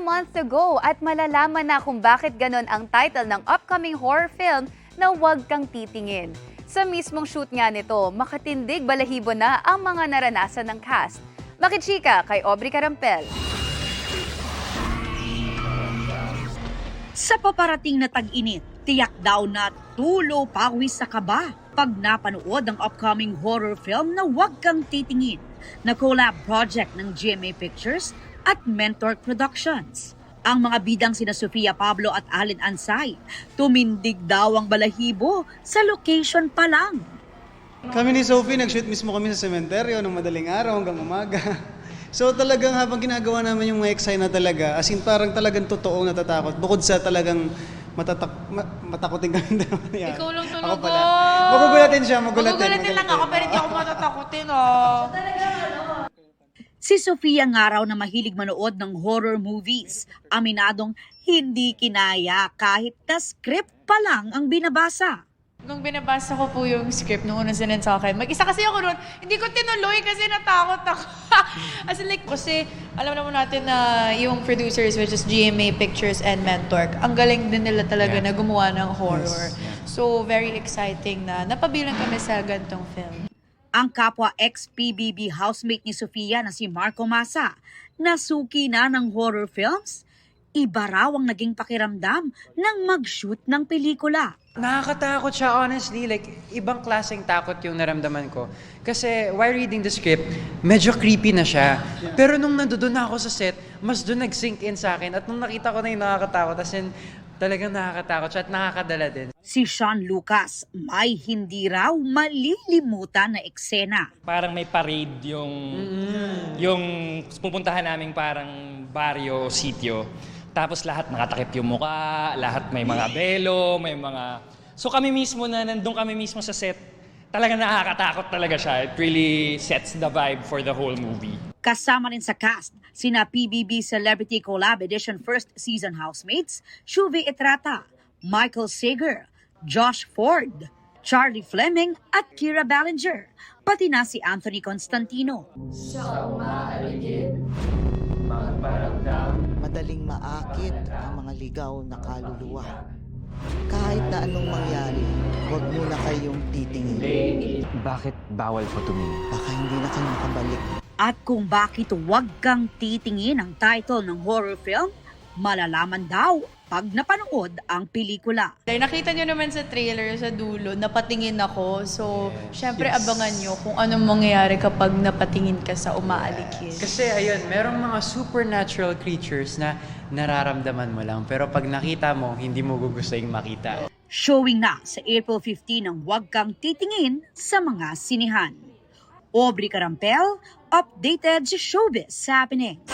month to go at malalaman na kung bakit ganon ang title ng upcoming horror film na Huwag Kang Titingin. Sa mismong shoot nga nito, makatindig balahibo na ang mga naranasan ng cast. Makichika kay Aubrey Carampel. Sa paparating na tag-init, tiyak daw na tulo pawis sa kaba pag napanood ang upcoming horror film na Huwag Kang Titingin na collab project ng GMA Pictures at Mentor Productions. Ang mga bidang sina Sofia Pablo at Allen Ansay, tumindig daw ang balahibo sa location pa lang. Kami ni Sophie, nag-shoot mismo kami sa sementeryo ng madaling araw hanggang umaga. So talagang habang ginagawa namin yung mga eksena talaga, as in parang talagang totoong natatakot. Bukod sa talagang matakotin kami naman yan. Ikaw lang talaga. Ako pala. Magugulatin siya, Magugulatin lang ako, pero hindi ako matatakotin, oh. Si Sofia nga raw na mahilig manood ng horror movies, aminadong hindi kinaya kahit na script pa lang ang binabasa. Nung binabasa ko po yung script nung una sinend sa akin, mag-isa kasi ako noon, hindi ko tinuloy kasi natakot ako. As in like, kasi alam naman natin na yung producers, which is GMA Pictures and Mentor, ang galing din nila talaga na gumawa ng horror. So, very exciting na napabilang kami sa gantong film. Ang kapwa ex-PBB housemate ni Sofia na si Marco Masa, nasuki na ng horror films, iba raw ang naging pakiramdam ng mag-shoot ng pelikula. Nakakatakot siya, honestly. Like, ibang klaseng takot yung naramdaman ko. Kasi while reading the script, medyo creepy na siya. Pero nung nandoon na ako sa set, mas doon nag-sink in sa akin. At nung nakita ko na yung nakakatakot, as in, talagang nakakatakot siya at nakakadala din. Si Sean Lucas, may hindi raw malilimutan na eksena. Parang may parade yung pupuntahan naming parang baryo, sitio. Tapos lahat nakatakip yung muka, lahat may mga belo, may mga... So kami mismo na nandun kami mismo sa set, talagang nakakatakot talaga siya. It really sets the vibe for the whole movie. Kasama rin sa cast, sina PBB Celebrity Collab Edition First Season housemates, Shuve Etrata, Michael Sager, Josh Ford, Charlie Fleming at Kira Ballinger, pati na si Anthony Constantino. Madaling maakit ang mga ligaw na kaluluwa. Kahit na anong mangyari, huwag muna kayong titingin. Bakit bawal po tumingin? Baka hindi na kayo makabalik. At kung bakit Huwag Kang Titingin ang title ng horror film, malalaman daw pag napanood ang pelikula. Nakita nyo naman sa trailer, sa dulo, napatingin ako. So, syempre abangan nyo kung anong mangyayari kapag napatingin ka sa umaalikid. Kasi ayun, merong mga supernatural creatures na nararamdaman mo lang. Pero pag nakita mo, hindi mo gugustuhin makita. Showing na sa April 15 ang Huwag Kang Titingin sa mga sinihan. Aubrey Carampel, updated sa Showbiz Happenings.